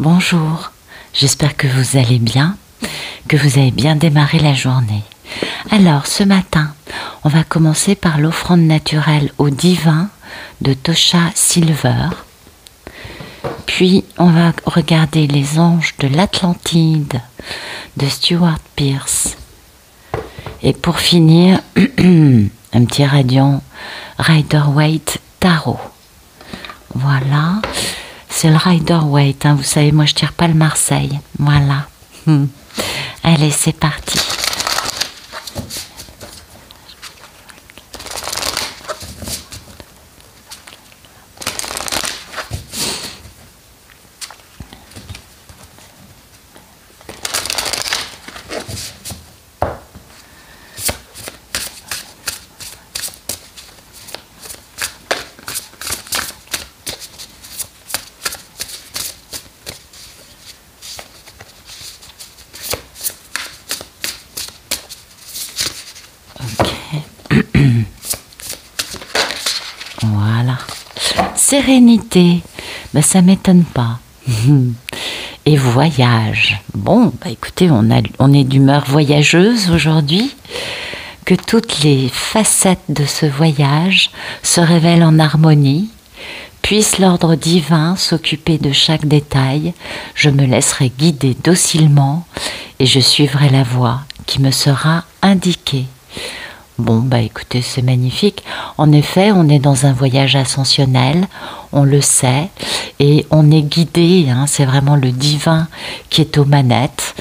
Bonjour, j'espère que vous allez bien, que vous avez bien démarré la journée. Alors ce matin, on va commencer par l'offrande naturelle au divin de Tosha Silver. Puis on va regarder les anges de l'Atlantide de Stuart Pearce. Et pour finir, un petit radiant Rider-Waite Tarot. Voilà. C'est le Rider-Waite, hein. Vous savez, moi je tire pas le Marseille. Voilà. Allez, c'est parti. Voilà. Sérénité, ben, ça m'étonne pas. Et voyage. Bon, bah écoutez, on est d'humeur voyageuse aujourd'hui. Que toutes les facettes de ce voyage se révèlent en harmonie. Puisse l'ordre divin s'occuper de chaque détail. Je me laisserai guider docilement et je suivrai la voie qui me sera indiquée. Bon, bah écoutez, c'est magnifique. En effet, on est dans un voyage ascensionnel, on le sait, et on est guidé, hein, c'est vraiment le divin qui est aux manettes.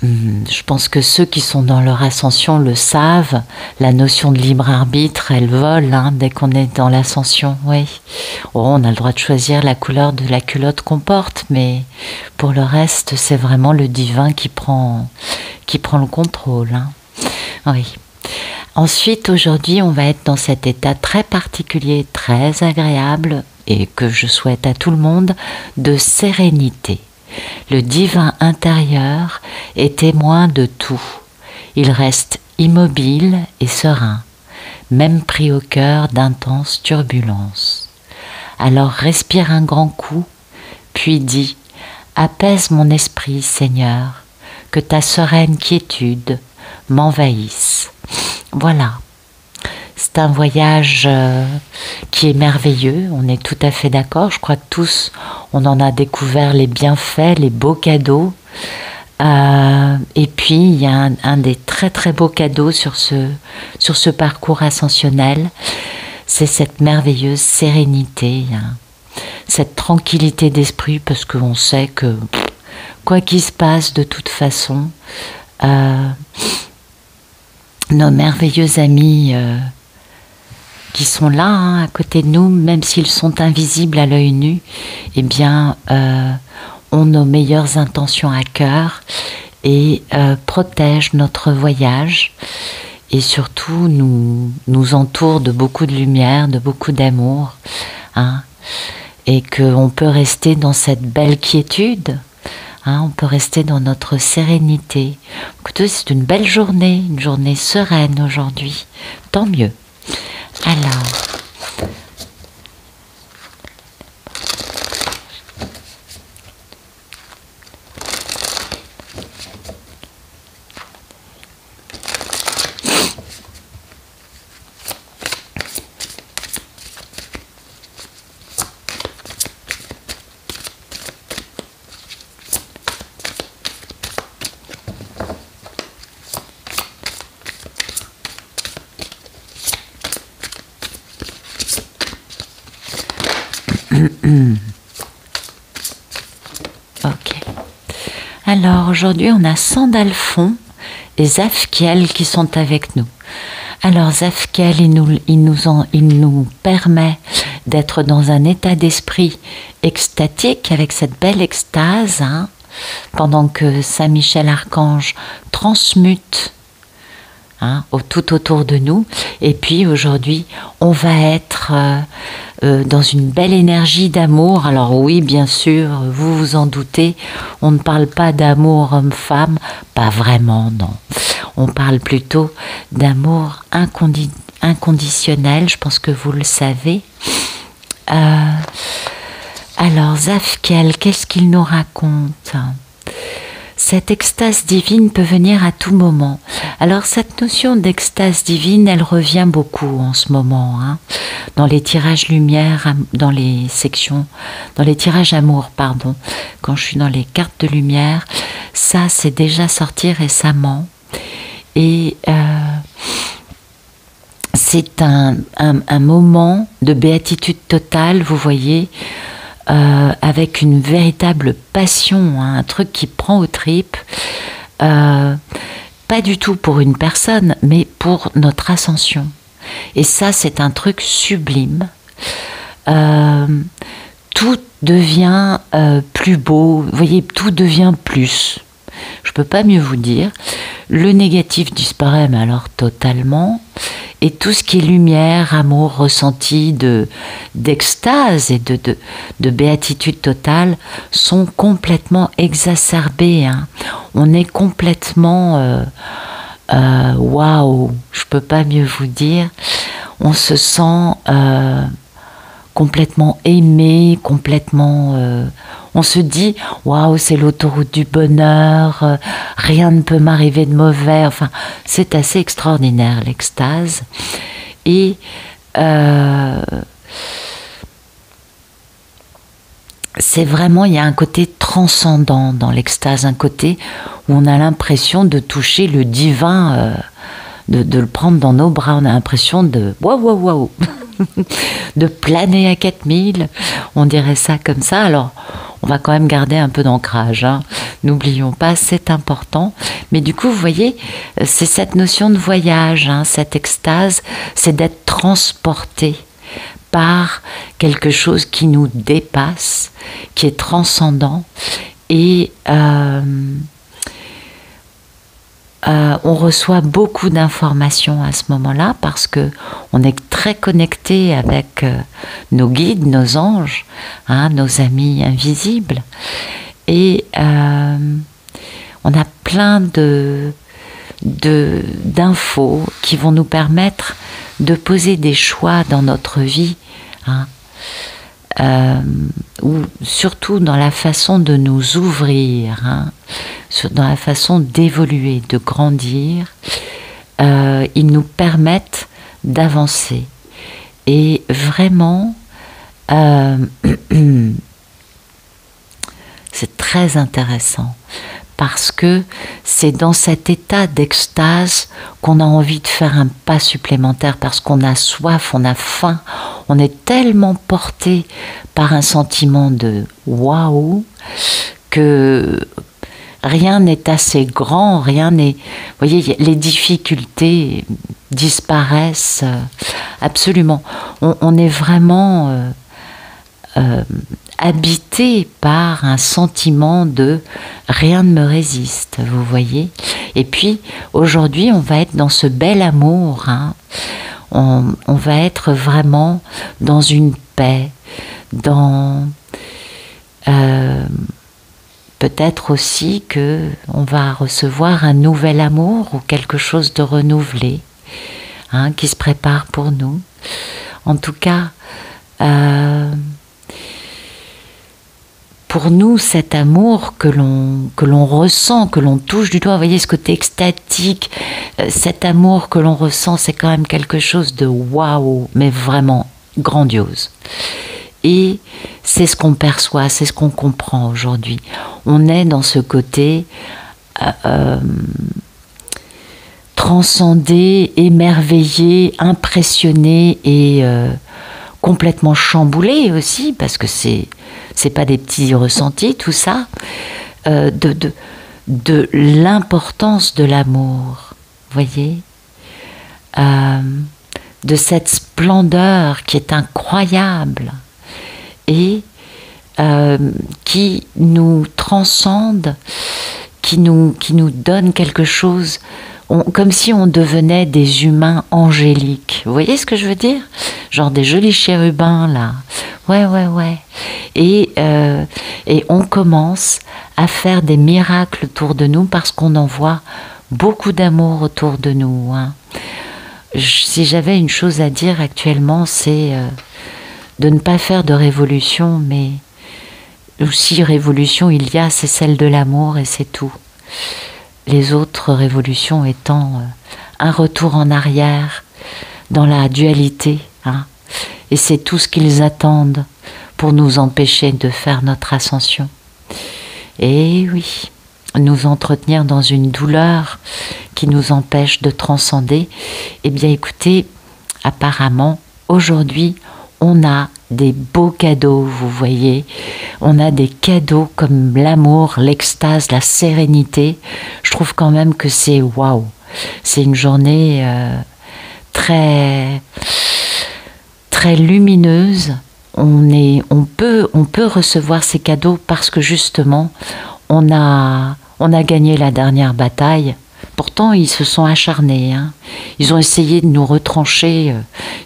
Je pense que ceux qui sont dans leur ascension le savent, la notion de libre arbitre, elle vole, hein, dès qu'on est dans l'ascension, oui. Oh, on a le droit de choisir la couleur de la culotte qu'on porte, mais pour le reste, c'est vraiment le divin qui prend le contrôle, hein. Oui. Ensuite, aujourd'hui, on va être dans cet état très particulier, très agréable, et que je souhaite à tout le monde, de sérénité. Le divin intérieur est témoin de tout. Il reste immobile et serein, même pris au cœur d'intenses turbulences. Alors respire un grand coup, puis dis « Apaise mon esprit, Seigneur, que ta sereine quiétude m'envahisse. » Voilà. C'est un voyage qui est merveilleux, on est tout à fait d'accord. Je crois que tous, on en a découvert les bienfaits, les beaux cadeaux. Et puis, il y a un des très très beaux cadeaux sur ce parcours ascensionnel. C'est cette merveilleuse sérénité, hein, cette tranquillité d'esprit, parce qu'on sait que quoi qu'il se passe, de toute façon, nos merveilleux amis qui sont là, hein, à côté de nous, même s'ils sont invisibles à l'œil nu, eh bien, ont nos meilleures intentions à cœur et protègent notre voyage et surtout nous entourent de beaucoup de lumière, de beaucoup d'amour, hein, et qu'on peut rester dans cette belle quiétude. Hein, on peut rester dans notre sérénité. Écoutez, c'est une belle journée, une journée sereine aujourd'hui. Tant mieux. Alors, ok. Alors aujourd'hui, on a Sandalphon et Zafkiel qui sont avec nous. Alors Zafkiel, il nous permet d'être dans un état d'esprit extatique avec cette belle extase, hein, pendant que Saint Michel Archange transmute, hein, tout autour de nous. Et puis aujourd'hui, on va être dans une belle énergie d'amour. Alors oui, bien sûr, vous vous en doutez, on ne parle pas d'amour homme-femme, pas vraiment, non. On parle plutôt d'amour inconditionnel, je pense que vous le savez. Alors, Zafkiel, qu'est-ce qu'il nous raconte? Cette extase divine peut venir à tout moment. Alors, cette notion d'extase divine, elle revient beaucoup en ce moment, hein, dans les tirages lumière, dans les sections, dans les tirages amour, pardon. Quand je suis dans les cartes de lumière, ça, c'est déjà sorti récemment. Et c'est un moment de béatitude totale, vous voyez, avec une véritable passion, hein, un truc qui prend aux tripes, pas du tout pour une personne, mais pour notre ascension. Et ça, c'est un truc sublime. Tout devient plus beau, vous voyez, tout devient plus. Je ne peux pas mieux vous dire. Le négatif disparaît, mais alors totalement. Et tout ce qui est lumière, amour, ressenti d'extase et de béatitude totale sont complètement exacerbés, hein. On est complètement waouh, je peux pas mieux vous dire. On se sent complètement aimé, complètement. On se dit waouh, c'est l'autoroute du bonheur, rien ne peut m'arriver de mauvais. Enfin, c'est assez extraordinaire l'extase. Et c'est vraiment, il y a un côté transcendant dans l'extase, un côté où on a l'impression de toucher le divin, de le prendre dans nos bras. On a l'impression de waouh, waouh, waouh, de planer à 4000, on dirait ça comme ça. Alors, on va quand même garder un peu d'ancrage, hein. N'oublions pas, c'est important. Mais du coup, vous voyez, c'est cette notion de voyage, hein, cette extase, c'est d'être transporté par quelque chose qui nous dépasse, qui est transcendant. Et on reçoit beaucoup d'informations à ce moment-là parce que on est très connecté avec nos guides, nos anges, hein, nos amis invisibles, et on a plein d'infos qui vont nous permettre de poser des choix dans notre vie, hein, ou surtout dans la façon de nous ouvrir, hein, dans la façon d'évoluer, de grandir. Ils nous permettent d'avancer. Et vraiment, c'est très intéressant parce que c'est dans cet état d'extase qu'on a envie de faire un pas supplémentaire parce qu'on a soif, on a faim, on est tellement porté par un sentiment de waouh que rien n'est assez grand, rien n'est... Vous voyez, les difficultés disparaissent absolument. On est vraiment habité par un sentiment de rien ne me résiste, vous voyez. Et puis, aujourd'hui, on va être dans ce bel amour, hein. On va être vraiment dans une paix, dans... peut-être aussi que on va recevoir un nouvel amour ou quelque chose de renouvelé, hein, qui se prépare pour nous. En tout cas, pour nous, cet amour que l'on ressent, que l'on touche du doigt, vous voyez ce côté extatique, cet amour que l'on ressent, c'est quand même quelque chose de waouh, mais vraiment grandiose. Et c'est ce qu'on perçoit, c'est ce qu'on comprend aujourd'hui. On est dans ce côté transcendé, émerveillé, impressionné et complètement chamboulé aussi, parce que c'est pas des petits ressentis, tout ça, de l'importance de l'amour, voyez, de cette splendeur qui est incroyable et qui nous transcende, qui nous donne quelque chose, comme si on devenait des humains angéliques. Vous voyez ce que je veux dire? Genre des jolis chérubins, là. Ouais. Et on commence à faire des miracles autour de nous parce qu'on en voit beaucoup d'amour autour de nous, hein. Si j'avais une chose à dire actuellement, c'est de ne pas faire de révolution, mais aussi révolution il y a, c'est celle de l'amour et c'est tout. Les autres révolutions étant un retour en arrière dans la dualité, hein. Et c'est tout ce qu'ils attendent pour nous empêcher de faire notre ascension. Et oui, nous entretenir dans une douleur qui nous empêche de transcender. Eh bien écoutez, apparemment, aujourd'hui, on a des beaux cadeaux, vous voyez. On a des cadeaux comme l'amour, l'extase, la sérénité. Je trouve quand même que c'est waouh. C'est une journée très, très lumineuse. On peut recevoir ces cadeaux parce que justement, on a gagné la dernière bataille. Pourtant, ils se sont acharnés, hein. Ils ont essayé de nous retrancher.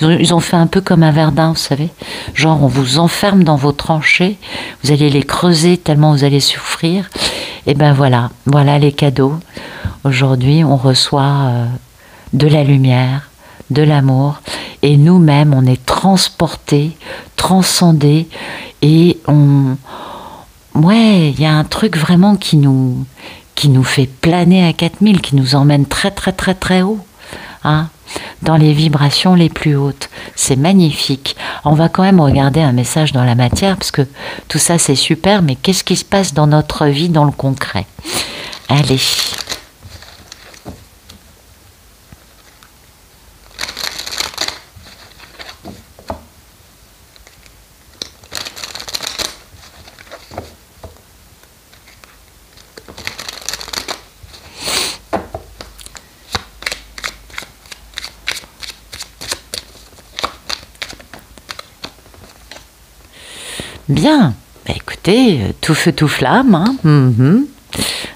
Ils ont fait un peu comme à Verdun, vous savez. Genre, on vous enferme dans vos tranchées. Vous allez les creuser tellement vous allez souffrir. Et ben voilà, voilà les cadeaux. Aujourd'hui, on reçoit de la lumière, de l'amour. Et nous-mêmes, on est transportés, transcendés. Et ouais, il y a un truc vraiment qui nous fait planer à 4000, qui nous emmène très très très très haut, hein, dans les vibrations les plus hautes. C'est magnifique. On va quand même regarder un message dans la matière, parce que tout ça c'est super, mais qu'est-ce qui se passe dans notre vie, dans le concret? Allez. Bien, bah écoutez, tout feu, tout flamme, hein.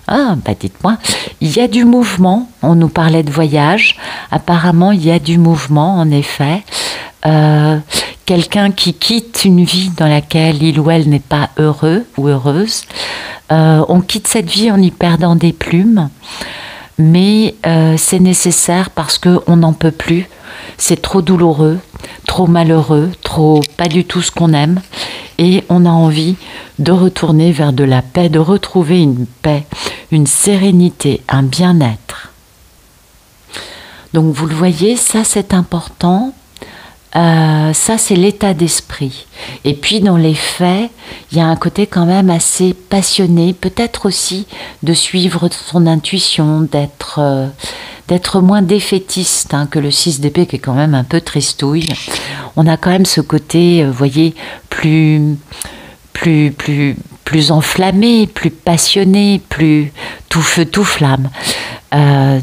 Ah, bah dites-moi, il y a du mouvement, on nous parlait de voyage, apparemment il y a du mouvement, en effet. Quelqu'un qui quitte une vie dans laquelle il ou elle n'est pas heureux ou heureuse. On quitte cette vie en y perdant des plumes, mais c'est nécessaire parce qu'on n'en peut plus. C'est trop douloureux, trop malheureux, trop pas du tout ce qu'on aime. Et on a envie de retourner vers de la paix, de retrouver une paix, une sérénité, un bien-être. Donc vous le voyez, ça c'est important. Ça c'est l'état d'esprit. Et puis dans les faits, il y a un côté quand même assez passionné, peut-être aussi de suivre son intuition, d'être moins défaitiste, hein, que le 6 d'épée qui est quand même un peu tristouille. On a quand même ce côté, vous voyez, plus enflammé, plus passionné, plus tout feu, tout flamme.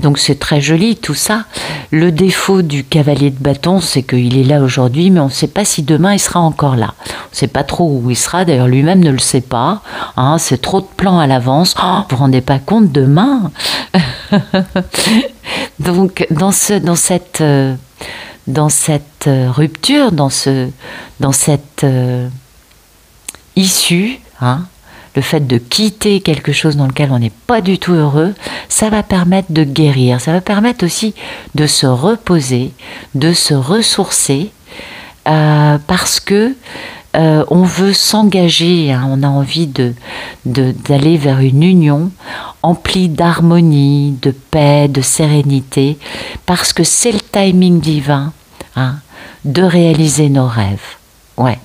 Donc c'est très joli tout ça. Le défaut du cavalier de bâton, c'est qu'il est là aujourd'hui, mais on ne sait pas si demain il sera encore là. On ne sait pas trop où il sera, d'ailleurs lui-même ne le sait pas, hein, c'est trop de plans à l'avance. Oh, vous ne vous rendez pas compte demain. Donc dans cette rupture, dans cette issue, hein, le fait de quitter quelque chose dans lequel on n'est pas du tout heureux, ça va permettre de guérir, ça va permettre aussi de se reposer, de se ressourcer, parce que on veut s'engager, hein, on a envie d'aller vers une union emplie d'harmonie, de paix, de sérénité, parce que c'est le timing divin, hein, de réaliser nos rêves. Ouais.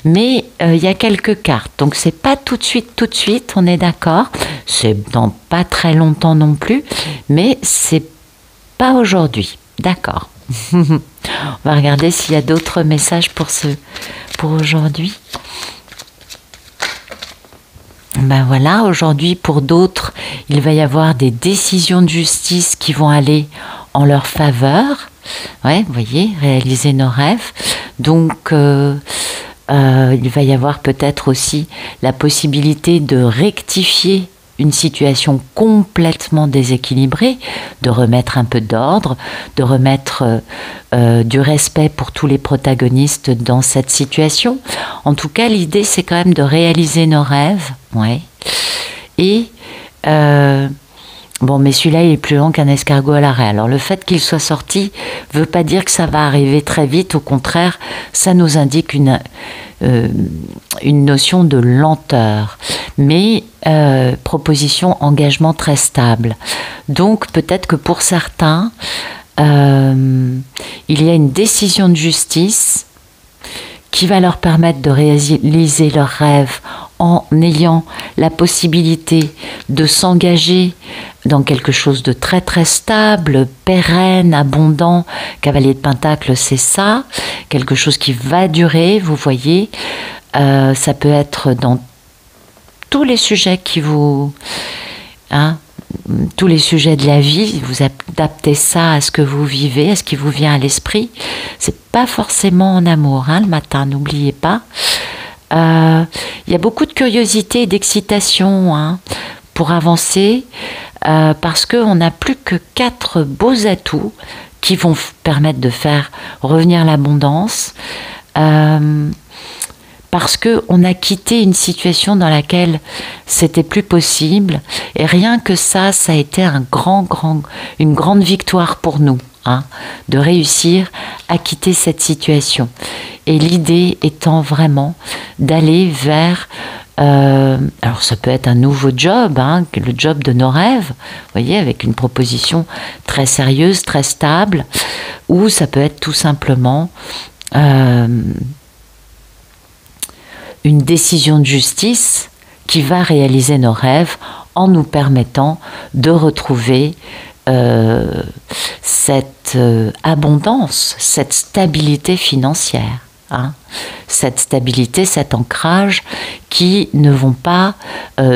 Mais il y a quelques cartes, donc c'est pas tout de suite, on est d'accord. C'est dans pas très longtemps non plus, mais c'est pas aujourd'hui, d'accord. On va regarder s'il y a d'autres messages pour aujourd'hui. Ben voilà, aujourd'hui pour d'autres, il va y avoir des décisions de justice qui vont aller en leur faveur. Ouais, vous voyez, réaliser nos rêves. Donc il va y avoir peut-être aussi la possibilité de rectifier une situation complètement déséquilibrée, de remettre un peu d'ordre, de remettre du respect pour tous les protagonistes dans cette situation. En tout cas, l'idée, c'est quand même de réaliser nos rêves, ouais. Et Bon, mais celui-là, il est plus long qu'un escargot à l'arrêt. Alors, le fait qu'il soit sorti veut pas dire que ça va arriver très vite. Au contraire, ça nous indique une notion de lenteur. Mais proposition, engagement très stable. Donc, peut-être que pour certains, il y a une décision de justice qui va leur permettre de réaliser leurs rêves en ayant la possibilité de s'engager dans quelque chose de très très stable, pérenne, abondant. Cavalier de Pentacle, c'est ça, quelque chose qui va durer, vous voyez. Ça peut être dans tous les sujets qui vous... tous les sujets de la vie, vous adaptez ça à ce que vous vivez, à ce qui vous vient à l'esprit. C'est pas forcément en amour, le matin, n'oubliez pas. Il y a beaucoup de curiosité et d'excitation pour avancer, parce qu'on n'a plus que 4 beaux atouts qui vont permettre de faire revenir l'abondance, parce qu'on a quitté une situation dans laquelle c'était plus possible, et rien que ça a été une grande victoire pour nous, de réussir à quitter cette situation. Et l'idée étant vraiment d'aller vers, alors ça peut être un nouveau job, le job de nos rêves, vous voyez, avec une proposition très sérieuse, très stable, ou ça peut être tout simplement une décision de justice qui va réaliser nos rêves en nous permettant de retrouver cette abondance, cette stabilité financière. Cette stabilité, cet ancrage qui ne vont pas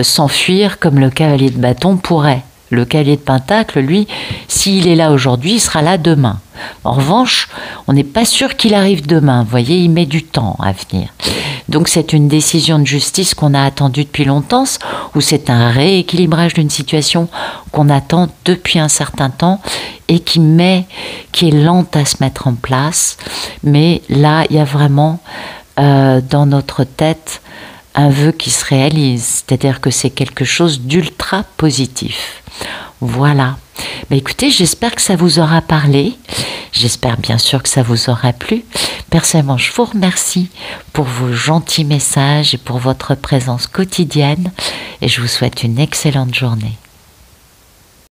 s'enfuir comme le cavalier de bâton pourrait. Le cavalier de Pentacle, lui, s'il est là aujourd'hui, il sera là demain. En revanche, on n'est pas sûr qu'il arrive demain. Vous voyez, il met du temps à venir. Donc c'est une décision de justice qu'on a attendue depuis longtemps, ou c'est un rééquilibrage d'une situation qu'on attend depuis un certain temps et qui est lente à se mettre en place. Mais là, il y a vraiment dans notre tête un vœu qui se réalise, c'est-à-dire que c'est quelque chose d'ultra positif. Voilà. Mais écoutez, j'espère que ça vous aura parlé. J'espère bien sûr que ça vous aura plu. Personnellement, je vous remercie pour vos gentils messages et pour votre présence quotidienne. Et je vous souhaite une excellente journée.